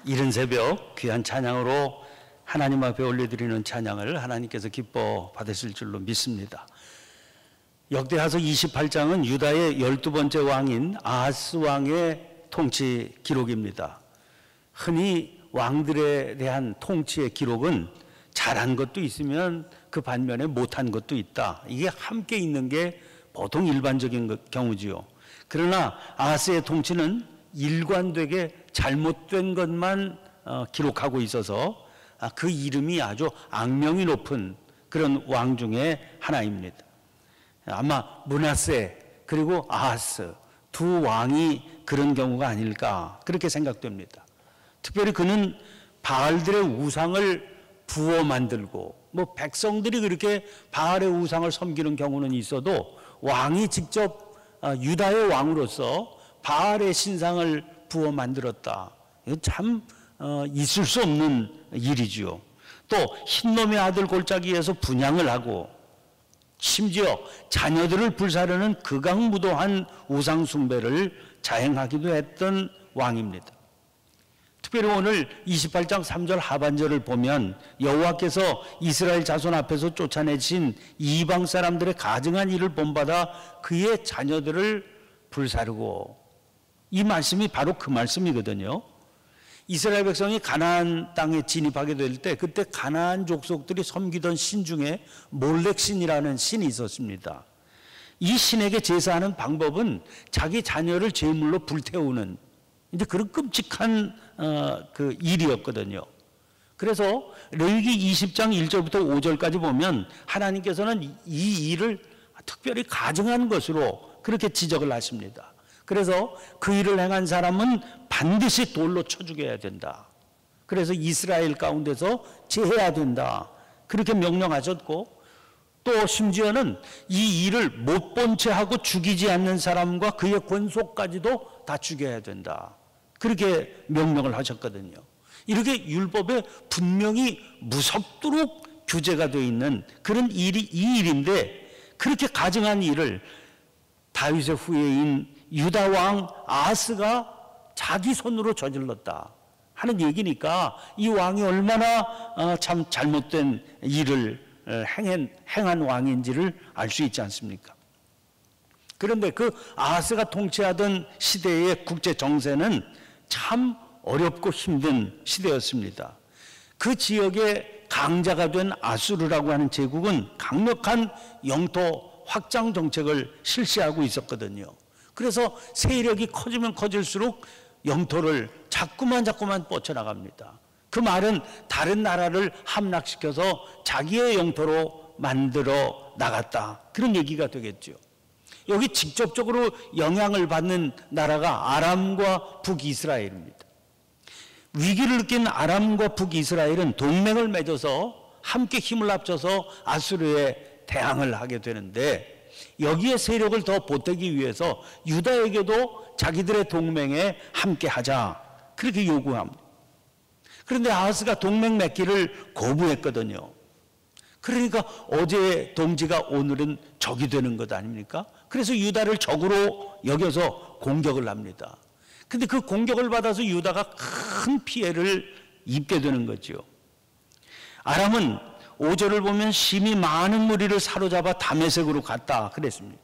이른 새벽 귀한 찬양으로 하나님 앞에 올려드리는 찬양을 하나님께서 기뻐 받으실 줄로 믿습니다. 역대하서 28장은 유다의 12번째 왕인 아하스 왕의 통치 기록입니다. 흔히 왕들에 대한 통치의 기록은 잘한 것도 있으면 그 반면에 못한 것도 있다. 이게 함께 있는 게 보통 일반적인 경우지요. 그러나 아하스의 통치는 일관되게 잘못된 것만 기록하고 있어서 그 이름이 아주 악명이 높은 그런 왕 중에 하나입니다. 아마 므낫세 그리고 아하스 두 왕이 그런 경우가 아닐까 그렇게 생각됩니다. 특별히 그는 바알들의 우상을 부어 만들고 백성들이 그렇게 바알의 우상을 섬기는 경우는 있어도 왕이 직접 유다의 왕으로서 바알의 신상을 부어 만들었다. 이거 참 있을 수 없는 일이지요. 또 흰놈의 아들 골짜기에서 분향을 하고 심지어 자녀들을 불사르는 극악무도한 우상 숭배를 자행하기도 했던 왕입니다. 특별히 오늘 28장 3절 하반절을 보면 여호와께서 이스라엘 자손 앞에서 쫓아내신 이방 사람들의 가증한 일을 본받아 그의 자녀들을 불사르고, 이 말씀이 바로 그 말씀이거든요. 이스라엘 백성이 가나안 땅에 진입하게 될 때 그때 가나안 족속들이 섬기던 신 중에 몰렉신이라는 신이 있었습니다. 이 신에게 제사하는 방법은 자기 자녀를 제물로 불태우는 이제 그런 끔찍한 그 일이었거든요. 그래서 레위기 20장 1절부터 5절까지 보면 하나님께서는 이 일을 특별히 가증한 것으로 그렇게 지적을 하십니다. 그래서 그 일을 행한 사람은 반드시 돌로 쳐 죽여야 된다. 그래서 이스라엘 가운데서 제해야 된다. 그렇게 명령하셨고, 또 심지어는 이 일을 못 본 채 하고 죽이지 않는 사람과 그의 권속까지도 다 죽여야 된다. 그렇게 명령을 하셨거든요. 이렇게 율법에 분명히 무섭도록 규제가 되어 있는 그런 일이 이 일인데, 그렇게 가증한 일을 다윗의 후예인 유다 왕 아하스가 자기 손으로 저질렀다 하는 얘기니까 이 왕이 얼마나 참 잘못된 일을 행한 왕인지를 알 수 있지 않습니까? 그런데 그 아하스가 통치하던 시대의 국제 정세는 참 어렵고 힘든 시대였습니다. 그 지역의 강자가 된 아수르라고 하는 제국은 강력한 영토 확장 정책을 실시하고 있었거든요. 그래서 세력이 커지면 커질수록 영토를 자꾸만 뻗쳐나갑니다. 그 말은 다른 나라를 함락시켜서 자기의 영토로 만들어 나갔다, 그런 얘기가 되겠죠. 여기 직접적으로 영향을 받는 나라가 아람과 북이스라엘입니다. 위기를 느낀 아람과 북이스라엘은 동맹을 맺어서 함께 힘을 합쳐서 아수르에 대항을 하게 되는데, 여기에 세력을 더 보태기 위해서 유다에게도 자기들의 동맹에 함께 하자 그렇게 요구합니다. 그런데 아하스가 동맹 맺기를 거부했거든요. 그러니까 어제의 동지가 오늘은 적이 되는 것 아닙니까? 그래서 유다를 적으로 여겨서 공격을 합니다. 근데 그 공격을 받아서 유다가 큰 피해를 입게 되는 거죠. 아람은 5절을 보면 심히 많은 무리를 사로잡아 다메섹으로 갔다 그랬습니다.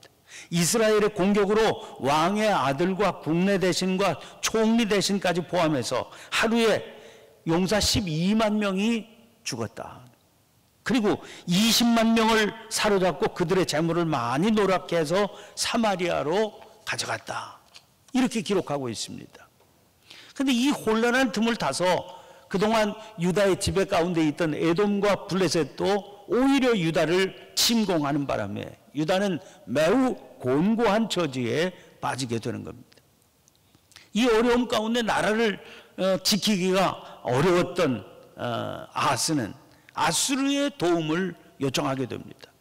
이스라엘의 공격으로 왕의 아들과 국내 대신과 총리 대신까지 포함해서 하루에 용사 12만 명이 죽었다. 그리고 20만 명을 사로잡고 그들의 재물을 많이 노랗게 해서 사마리아로 가져갔다. 이렇게 기록하고 있습니다. 그런데 이 혼란한 틈을 타서 그동안 유다의 지배 가운데 있던 에돔과 블레셋도 오히려 유다를 침공하는 바람에 유다는 매우 곤고한 처지에 빠지게 되는 겁니다. 이 어려움 가운데 나라를 지키기가 어려웠던 아하스는 아수르의 도움을 요청하게 됩니다.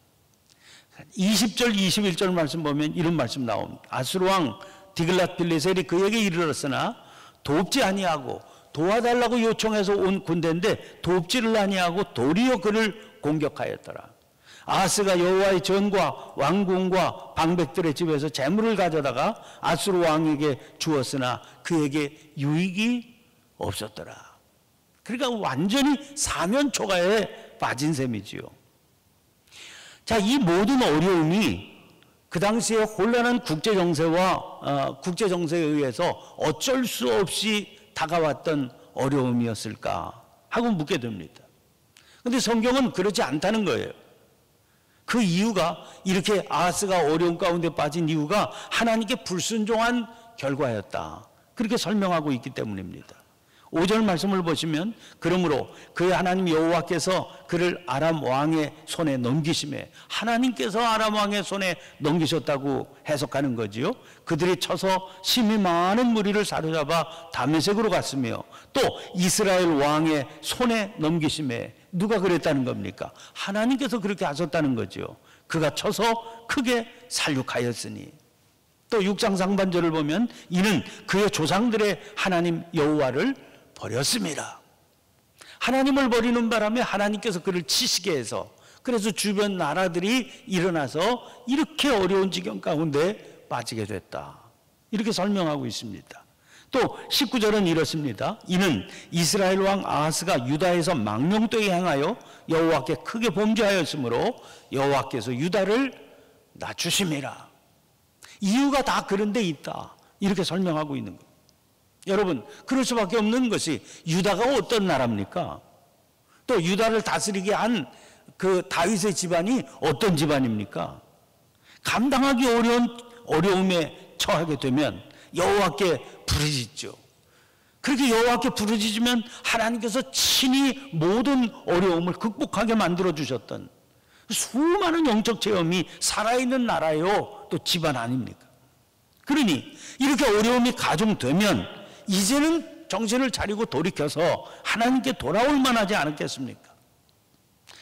20절 21절 말씀 보면 이런 말씀 나옵니다. 아수르 왕 디글랏빌레셀이 그에게 이르렀으나 돕지 아니하고, 도와달라고 요청해서 온 군대인데 돕지를 아니하고 도리어 그를 공격하였더라. 아하스가 여호와의 전과 왕궁과 방백들의 집에서 재물을 가져다가 아수르 왕에게 주었으나 그에게 유익이 없었더라. 그러니까 완전히 사면초가에 빠진 셈이지요. 자, 이 모든 어려움이 그 당시에 혼란한 국제 정세에 의해서 어쩔 수 없이 다가왔던 어려움이었을까 하고 묻게 됩니다. 그런데 성경은 그렇지 않다는 거예요. 그 이유가, 이렇게 아하스가 어려움 가운데 빠진 이유가 하나님께 불순종한 결과였다, 그렇게 설명하고 있기 때문입니다. 5절 말씀을 보시면, 그러므로 그의 하나님 여호와께서 그를 아람 왕의 손에 넘기심에, 하나님께서 아람 왕의 손에 넘기셨다고 해석하는 거지요. 그들이 쳐서 심히 많은 무리를 사로잡아 다메섹으로 갔으며, 또 이스라엘 왕의 손에 넘기심에, 누가 그랬다는 겁니까? 하나님께서 그렇게 하셨다는 거죠. 그가 쳐서 크게 살육하였으니. 또 6장 상반절을 보면, 이는 그의 조상들의 하나님 여호와를 버렸습니다. 하나님을 버리는 바람에 하나님께서 그를 치시게 해서, 그래서 주변 나라들이 일어나서 이렇게 어려운 지경 가운데 빠지게 됐다, 이렇게 설명하고 있습니다. 또 19절은 이렇습니다. 이는 이스라엘 왕 아하스가 유다에서 망령되게 행하여 여호와께 크게 범죄하였으므로 여호와께서 유다를 낮추심이라. 이유가 다 그런 데 있다, 이렇게 설명하고 있는 거예요. 여러분, 그럴 수밖에 없는 것이, 유다가 어떤 나라입니까? 또 유다를 다스리게 한 그 다윗의 집안이 어떤 집안입니까? 감당하기 어려운 어려움에 처하게 되면 여호와께 부르짖죠. 그렇게 여호와께 부르짖으면 하나님께서 친히 모든 어려움을 극복하게 만들어 주셨던 수많은 영적 체험이 살아있는 나라요, 또 집안 아닙니까? 그러니 이렇게 어려움이 가중되면 이제는 정신을 차리고 돌이켜서 하나님께 돌아올 만하지 않았겠습니까?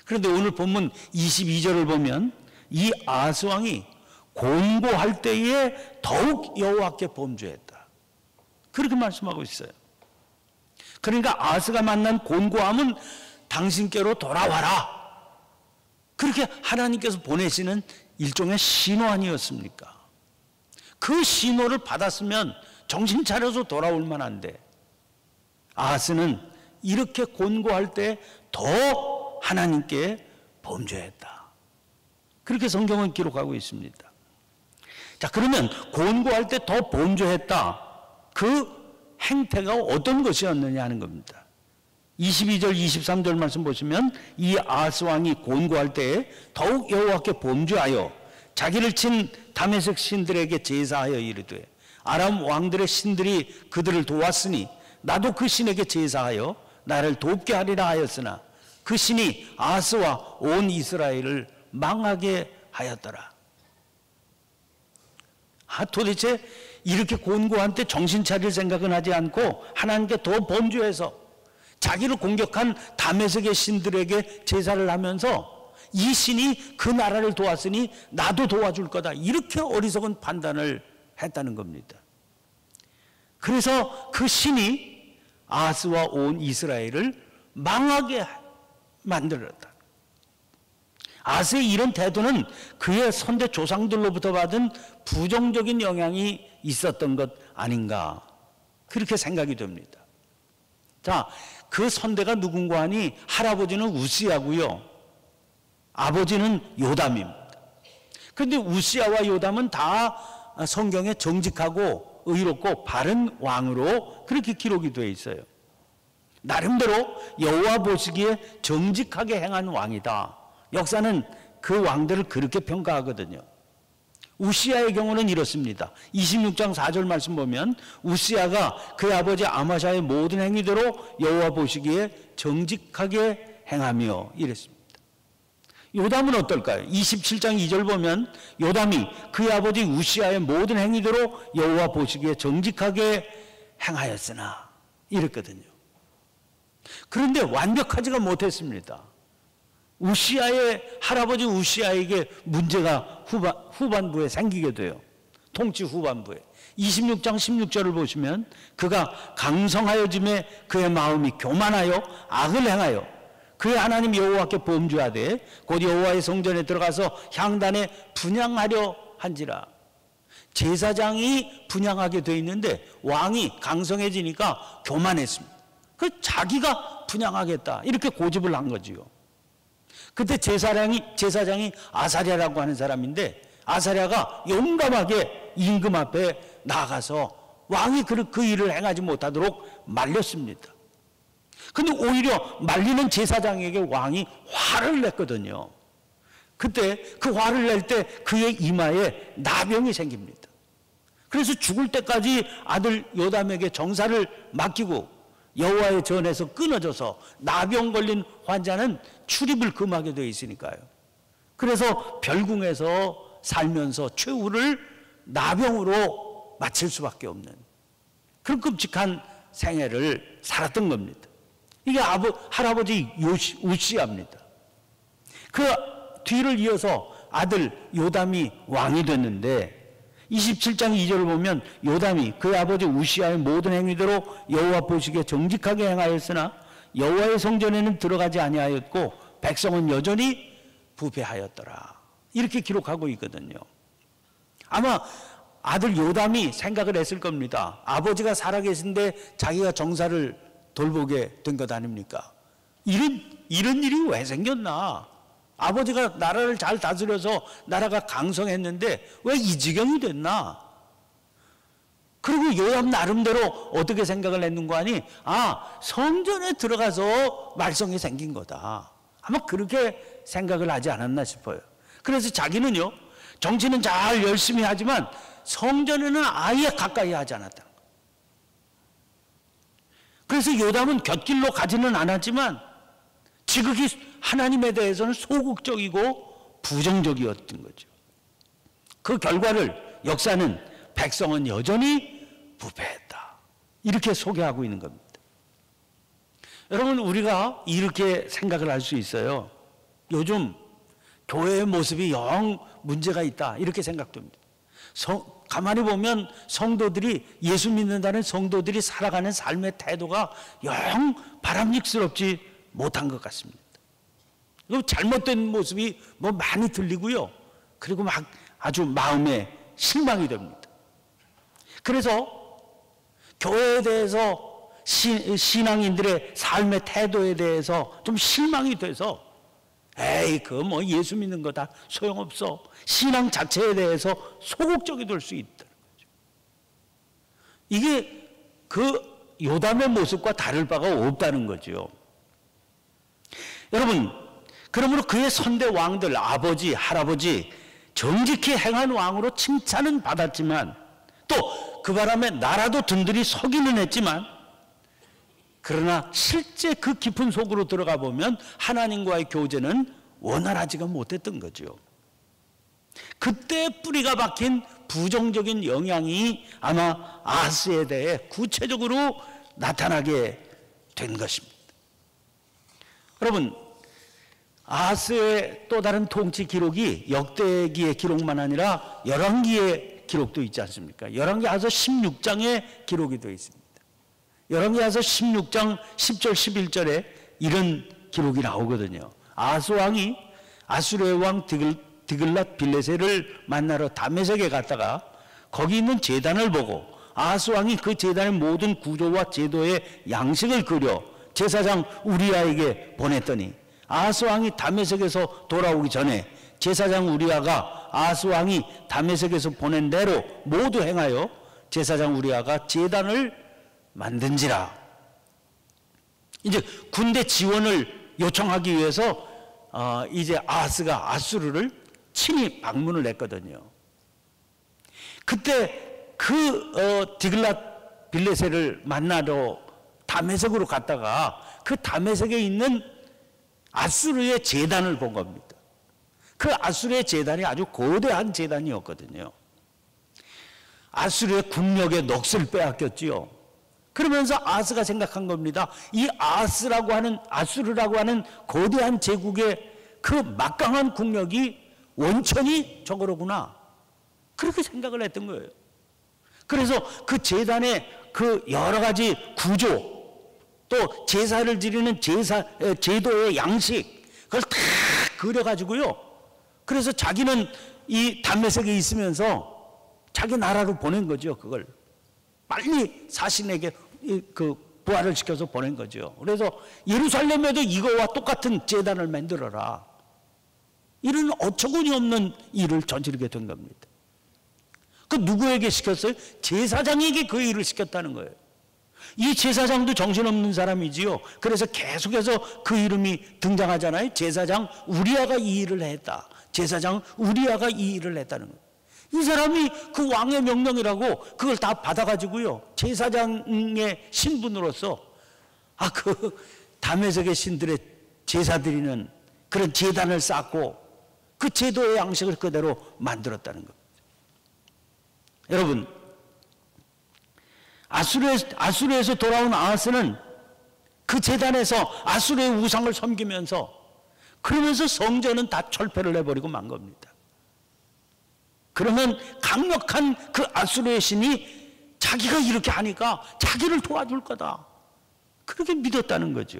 그런데 오늘 본문 22절을 보면, 이 아하스 왕이 곤고할 때에 더욱 여호와께 범죄했다, 그렇게 말씀하고 있어요. 그러니까 아하스가 만난 곤고함은 당신께로 돌아와라, 그렇게 하나님께서 보내시는 일종의 신호 아니었습니까? 그 신호를 받았으면 정신 차려서 돌아올 만한데, 아하스는 이렇게 곤고할 때 더 하나님께 범죄했다, 그렇게 성경은 기록하고 있습니다. 자, 그러면 곤고할 때 더 범죄했다, 그 행태가 어떤 것이었느냐 하는 겁니다. 22절 23절 말씀 보시면, 이 아하스 왕이 곤고할 때에 더욱 여호와께 범죄하여 자기를 친 다메섹 신들에게 제사하여 이르되, 아람 왕들의 신들이 그들을 도왔으니 나도 그 신에게 제사하여 나를 돕게 하리라 하였으나, 그 신이 아하스와 온 이스라엘을 망하게 하였더라. 도대체 이렇게 곤고한 때 정신 차릴 생각은 하지 않고 하나님께 더 범죄해서 자기를 공격한 다메섹의 신들에게 제사를 하면서, 이 신이 그 나라를 도왔으니 나도 도와줄 거다, 이렇게 어리석은 판단을 했다는 겁니다. 그래서 그 신이 아하스와 온 이스라엘을 망하게 만들었다. 아하스의 이런 태도는 그의 선대 조상들로부터 받은 부정적인 영향이 있었던 것 아닌가, 그렇게 생각이 됩니다. 자, 그 선대가 누군가 하니, 할아버지는 우시야고요, 아버지는 요담입니다. 그런데 우시야와 요담은 다 성경에 정직하고 의롭고 바른 왕으로 그렇게 기록이 되어 있어요. 나름대로 여호와 보시기에 정직하게 행한 왕이다, 역사는 그 왕들을 그렇게 평가하거든요. 우시야의 경우는 이렇습니다. 26장 4절 말씀 보면, 우시야가 그의 아버지 아마샤의 모든 행위대로 여호와 보시기에 정직하게 행하며 이랬습니다. 요담은 어떨까요? 27장 2절 보면, 요담이 그의 아버지 우시야의 모든 행위대로 여호와 보시기에 정직하게 행하였으나 이랬거든요. 그런데 완벽하지가 못했습니다. 우시야의 할아버지 우시야에게 문제가 후반부에 생기게 돼요. 통치 후반부에 26장 16절을 보시면, 그가 강성하여짐에 그의 마음이 교만하여 악을 행하여 그의 하나님 여호와께 범죄하되 곧 여호와의 성전에 들어가서 향단에 분향하려 한지라. 제사장이 분향하게 돼 있는데 왕이 강성해지니까 교만했습니다. 그 자기가 분양하겠다 이렇게 고집을 한 거지요. 그때 제사장이 아사랴라고 하는 사람인데, 아사랴가 용감하게 임금 앞에 나가서 왕이 그 일을 행하지 못하도록 말렸습니다. 근데 오히려 말리는 제사장에게 왕이 화를 냈거든요. 그때 그 화를 낼 때 그의 이마에 나병이 생깁니다. 그래서 죽을 때까지 아들 요담에게 정사를 맡기고 여호와의 전에서 끊어져서 나병 걸린 환자는 출입을 금하게 되어 있으니까요. 그래서 별궁에서 살면서 최후를 나병으로 마칠 수밖에 없는 그런 끔찍한 생애를 살았던 겁니다. 이게 할아버지 우시아입니다. 그 뒤를 이어서 아들 요담이 왕이 됐는데 27장 2절을 보면 요담이 그의 아버지 우시아의 모든 행위대로 여호와 보시기에 정직하게 행하였으나 여호와의 성전에는 들어가지 아니하였고 백성은 여전히 부패하였더라. 이렇게 기록하고 있거든요. 아마 아들 요담이 생각을 했을 겁니다. 아버지가 살아계신데 자기가 정사를 돌보게 된 것 아닙니까? 이런 일이 왜 생겼나? 아버지가 나라를 잘 다스려서 나라가 강성했는데 왜 이 지경이 됐나? 그리고 요담 나름대로 어떻게 생각을 했는가 하니, 성전에 들어가서 말썽이 생긴 거다. 아마 그렇게 생각을 하지 않았나 싶어요. 그래서 자기는요, 정치는 잘 열심히 하지만 성전에는 아예 가까이 하지 않았다. 그래서 요담은 곁길로 가지는 않았지만 지극히 하나님에 대해서는 소극적이고 부정적이었던 거죠. 그 결과를 역사는 백성은 여전히 부패했다. 이렇게 소개하고 있는 겁니다. 여러분, 우리가 이렇게 생각을 할 수 있어요. 요즘 교회의 모습이 영 문제가 있다. 이렇게 생각됩니다. 가만히 보면 성도들이, 예수 믿는다는 성도들이 살아가는 삶의 태도가 영 바람직스럽지 못한 것 같습니다. 잘못된 모습이 많이 들리고요. 그리고 막 아주 마음에 실망이 됩니다. 그래서 교회에 대해서 신앙인들의 삶의 태도에 대해서 좀 실망이 돼서 예수 믿는 거 다 소용없어. 신앙 자체에 대해서 소극적이 될 수 있다는 거죠. 이게 그 요담의 모습과 다를 바가 없다는 거죠. 여러분, 그러므로 그의 선대 왕들, 아버지, 할아버지 정직히 행한 왕으로 칭찬은 받았지만 또 그 바람에 나라도 든든히 서기는 했지만, 그러나 실제 그 깊은 속으로 들어가 보면 하나님과의 교제는 원활하지가 못했던 거죠. 그때 뿌리가 박힌 부정적인 영향이 아마 아하스에 대해 구체적으로 나타나게 된 것입니다. 여러분, 아하스의 또 다른 통치 기록이 역대기의 기록만 아니라 열왕기의 기록도 있지 않습니까? 열왕기하서 16장의 기록이 되어 있습니다. 열왕기하서 16장 10절 11절에 이런 기록이 나오거든요. 아하스 왕이 아수르의 왕 디글랏 빌레셋을 만나러 다메섹에 갔다가 거기 있는 제단을 보고 아하스 왕이 그 제단의 모든 구조와 제도의 양식을 그려 제사장 우리아에게 보냈더니 아하스 왕이 다메섹에서 돌아오기 전에 제사장 우리아가 아하스 왕이 다메섹에서 보낸 대로 모두 행하여 제사장 우리아가 제단을 만든지라. 이제 군대 지원을 요청하기 위해서 이제 아하스가 아수르를 친히 방문을 했거든요. 그때 디글랏 빌레셋을 만나러 다메섹으로 갔다가 그 다메섹에 있는 아수르의 제단을 본 겁니다. 그 아수르의 제단이 아주 거대한 제단이었거든요. 아수르의 국력의 넋을 빼앗겼지요. 그러면서 아하스가 생각한 겁니다. 이 아수르라고 하는 거대한 제국의 그 막강한 국력이 원천이 저거로구나. 그렇게 생각을 했던 거예요. 그래서 그 제단의 그 여러 가지 구조, 또 제사를 지르는 제도의 양식, 그걸 다 그려가지고요. 그래서 자기는 이 다메섹에 있으면서 자기 나라로 보낸 거죠. 그걸 빨리 자신에게 부활을 시켜서 보낸 거죠. 그래서 예루살렘에도 이거와 똑같은 제단을 만들어라. 이런 어처구니 없는 일을 저지르게 된 겁니다. 그 누구에게 시켰어요? 제사장에게 그 일을 시켰다는 거예요. 이 제사장도 정신없는 사람이지요. 그래서 계속해서 그 이름이 등장하잖아요. 제사장 우리아가 이 일을 했다. 제사장 우리아가 이 일을 했다는 거예요. 이 사람이 그 왕의 명령이라고 그걸 다 받아가지고요, 제사장의 신분으로서 그 다메섹의 신들의 제사 드리는 그런 제단을 쌓고 그 제도의 양식을 그대로 만들었다는 겁니다. 여러분, 아수르에서 돌아온 아하스는 그 제단에서 아수르의 우상을 섬기면서, 그러면서 성전은 다 철폐를 해버리고 만 겁니다. 그러면 강력한 그 아수르의 신이 자기가 이렇게 하니까 자기를 도와줄 거다, 그렇게 믿었다는 거죠.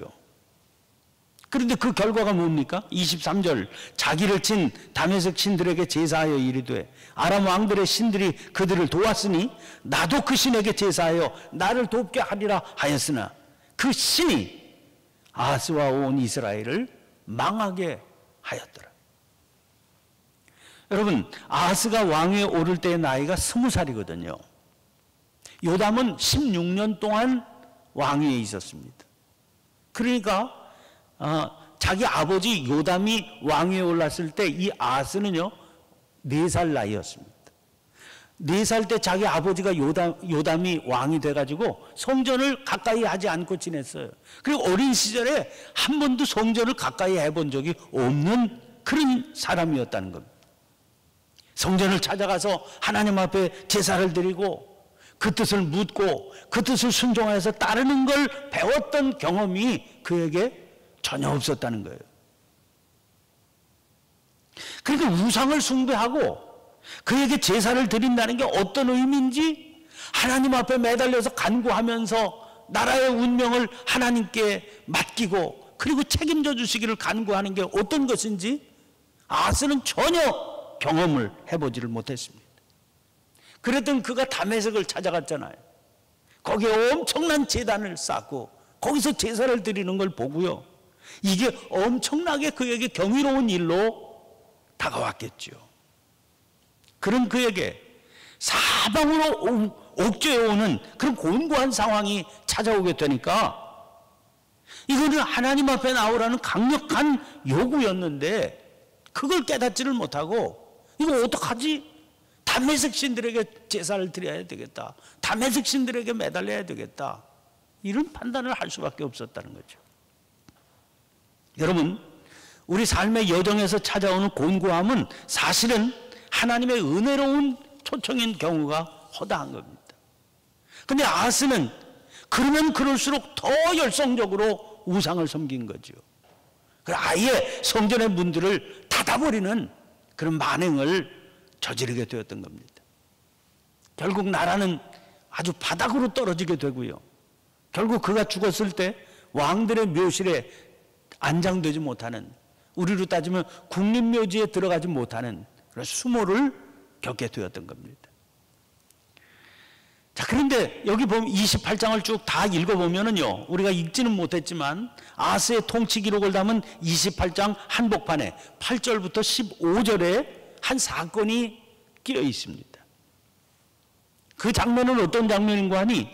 그런데 그 결과가 뭡니까? 23절, 자기를 친 다메섹 신들에게 제사하여 이르되 아람 왕들의 신들이 그들을 도왔으니 나도 그 신에게 제사하여 나를 돕게 하리라 하였으나 그 신이 아하스와 온 이스라엘을 망하게 하였더라. 여러분, 아하스가 왕위에 오를 때의 나이가 20살이거든요. 요담은 16년 동안 왕위에 있었습니다. 그러니까 자기 아버지 요담이 왕위에 올랐을 때 이 아하스는요 4살 나이였습니다. 4살 때 자기 아버지가 요담이 왕이 돼가지고 성전을 가까이 하지 않고 지냈어요. 그리고 어린 시절에 한 번도 성전을 가까이 해본 적이 없는 그런 사람이었다는 겁니다. 성전을 찾아가서 하나님 앞에 제사를 드리고 그 뜻을 묻고 그 뜻을 순종하여서 따르는 걸 배웠던 경험이 그에게 전혀 없었다는 거예요. 그러니까 우상을 숭배하고 그에게 제사를 드린다는 게 어떤 의미인지, 하나님 앞에 매달려서 간구하면서 나라의 운명을 하나님께 맡기고 그리고 책임져 주시기를 간구하는 게 어떤 것인지 아하스는 전혀 경험을 해보지를 못했습니다. 그랬던 그가 다메섹을 찾아갔잖아요. 거기에 엄청난 제단을 쌓고 거기서 제사를 드리는 걸 보고요, 이게 엄청나게 그에게 경이로운 일로 다가왔겠죠. 그런 그에게 사방으로 옥죄어 오는 그런 곤고한 상황이 찾아오게 되니까 이거는 하나님 앞에 나오라는 강력한 요구였는데 그걸 깨닫지를 못하고 이거 어떡하지? 다메섹 신들에게 제사를 드려야 되겠다, 다메섹 신들에게 매달려야 되겠다, 이런 판단을 할 수밖에 없었다는 거죠. 여러분, 우리 삶의 여정에서 찾아오는 곤고함은 사실은 하나님의 은혜로운 초청인 경우가 허다한 겁니다. 그런데 아하스는 그러면 그럴수록 더 열성적으로 우상을 섬긴 거죠. 아예 성전의 문들을 닫아버리는 그런 만행을 저지르게 되었던 겁니다. 결국 나라는 아주 바닥으로 떨어지게 되고요, 결국 그가 죽었을 때 왕들의 묘실에 안장되지 못하는, 우리로 따지면 국립묘지에 들어가지 못하는 그런 수모를 겪게 되었던 겁니다. 자, 그런데 여기 보면 28장을 쭉 다 읽어보면은요, 우리가 읽지는 못했지만 아하스의 통치 기록을 담은 28장 한복판에 8절부터 15절에 한 사건이 끼어 있습니다. 그 장면은 어떤 장면인가 하니,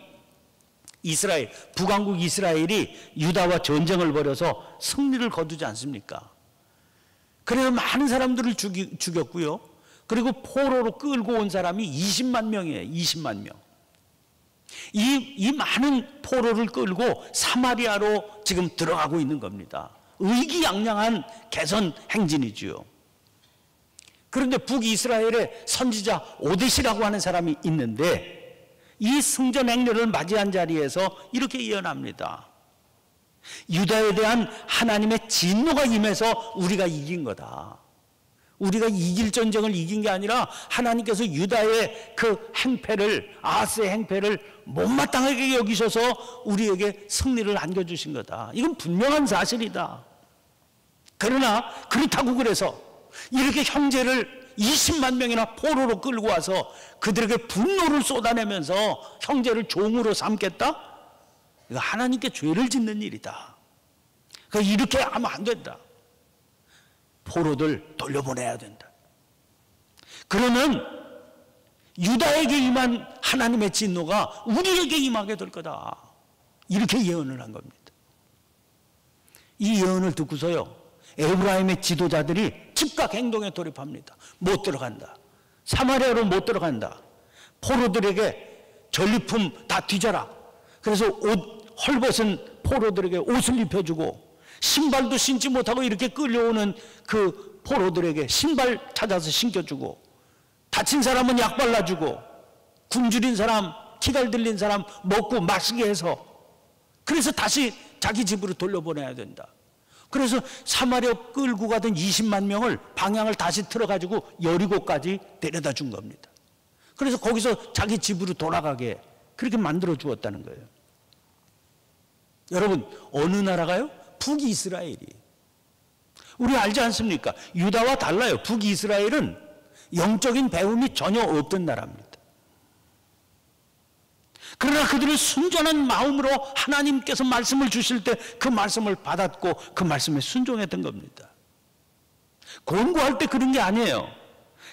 북왕국 이스라엘이 유다와 전쟁을 벌여서 승리를 거두지 않습니까? 그래서 많은 사람들을 죽였고요, 그리고 포로로 끌고 온 사람이 20만 명이에요. 20만 명. 이 많은 포로를 끌고 사마리아로 지금 들어가고 있는 겁니다. 의기양양한 개선 행진이지요. 그런데 북이스라엘의 선지자 오뎃이라고 하는 사람이 있는데, 이 승전 행렬을 맞이한 자리에서 이렇게 예언합니다. 유다에 대한 하나님의 진노가 임해서 우리가 이긴 거다. 우리가 이길 전쟁을 이긴 게 아니라 하나님께서 유다의 그 행패를, 아하스의 행패를 못마땅하게 여기셔서 우리에게 승리를 안겨주신 거다. 이건 분명한 사실이다. 그러나 그렇다고 그래서 이렇게 형제를 20만 명이나 포로로 끌고 와서 그들에게 분노를 쏟아내면서 형제를 종으로 삼겠다? 이거 하나님께 죄를 짓는 일이다. 그러니까 이렇게 하면 안 된다. 포로들 돌려보내야 된다. 그러면 유다에게 임한 하나님의 진노가 우리에게 임하게 될 거다. 이렇게 예언을 한 겁니다. 이 예언을 듣고서요, 에브라임의 지도자들이 즉각 행동에 돌입합니다. 못 들어간다. 사마리아로 못 들어간다. 포로들에게 전리품 다 뒤져라. 그래서 헐벗은 포로들에게 옷을 입혀주고, 신발도 신지 못하고 이렇게 끌려오는 그 포로들에게 신발 찾아서 신겨주고, 다친 사람은 약 발라주고, 굶주린 사람, 기갈 들린 사람 먹고 마시게 해서, 그래서 다시 자기 집으로 돌려보내야 된다. 그래서 사마리아 끌고 가던 20만 명을 방향을 다시 틀어가지고 여리고까지 데려다 준 겁니다. 그래서 거기서 자기 집으로 돌아가게 그렇게 만들어 주었다는 거예요. 여러분, 어느 나라가요? 북이스라엘이. 우리 알지 않습니까? 유다와 달라요. 북이스라엘은 영적인 배움이 전혀 없던 나라입니다. 그러나 그들은 순전한 마음으로 하나님께서 말씀을 주실 때 그 말씀을 받았고 그 말씀에 순종했던 겁니다. 권고할 때 그런 게 아니에요.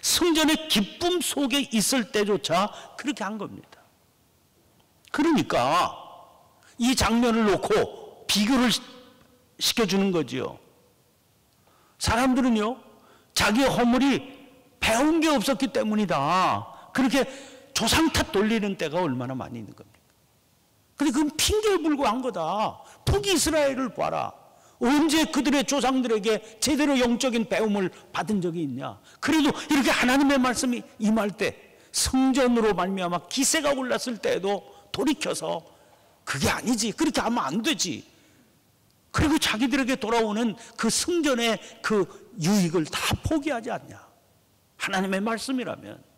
성전의 기쁨 속에 있을 때조차 그렇게 한 겁니다. 그러니까 이 장면을 놓고 비교를 시켜주는 거지요. 사람들은요, 자기의 허물이 배운 게 없었기 때문이다. 그렇게 조상 탓 돌리는 때가 얼마나 많이 있는 겁니까? 근데 그건 핑계에 불과한 거다. 북이스라엘을 봐라. 언제 그들의 조상들에게 제대로 영적인 배움을 받은 적이 있냐? 그래도 이렇게 하나님의 말씀이 임할 때, 성전으로 말미암아 기세가 올랐을 때에도 돌이켜서 그게 아니지, 그렇게 하면 안 되지, 그리고 자기들에게 돌아오는 그 성전의 그 유익을 다 포기하지 않냐? 하나님의 말씀이라면.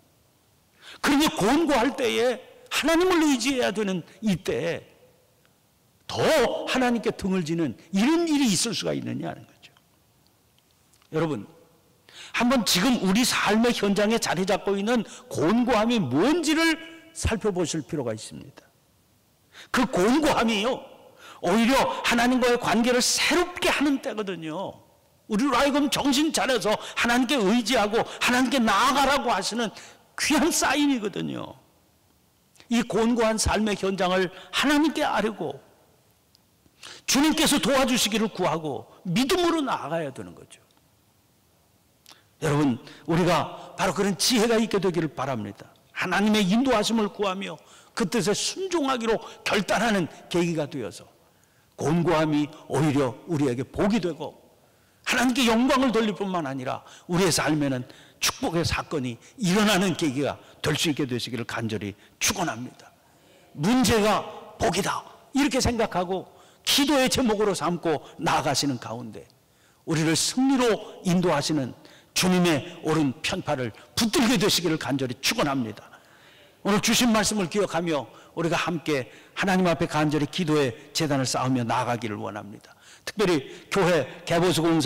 그러니 권고할 때에 하나님을 의지해야 되는 이때에 더 하나님께 등을 지는 이런 일이 있을 수가 있느냐는 거죠. 여러분, 한번 지금 우리 삶의 현장에 자리 잡고 있는 권고함이 뭔지를 살펴보실 필요가 있습니다. 그 권고함이요, 오히려 하나님과의 관계를 새롭게 하는 때거든요. 우리로 하여금 정신 차려서 하나님께 의지하고 하나님께 나아가라고 하시는 귀한 사인이거든요. 이 곤고한 삶의 현장을 하나님께 아뢰고 주님께서 도와주시기를 구하고 믿음으로 나아가야 되는 거죠. 여러분, 우리가 바로 그런 지혜가 있게 되기를 바랍니다. 하나님의 인도하심을 구하며 그 뜻에 순종하기로 결단하는 계기가 되어서 곤고함이 오히려 우리에게 복이 되고 하나님께 영광을 돌릴 뿐만 아니라 우리의 삶에는 축복의 사건이 일어나는 계기가 될 수 있게 되시기를 간절히 축원합니다. 문제가 복이다 이렇게 생각하고 기도의 제목으로 삼고 나아가시는 가운데 우리를 승리로 인도하시는 주님의 옳은 편파를 붙들게 되시기를 간절히 축원합니다. 오늘 주신 말씀을 기억하며 우리가 함께 하나님 앞에 간절히 기도의 제단을 쌓으며 나아가기를 원합니다. 특별히 교회 개보수 공사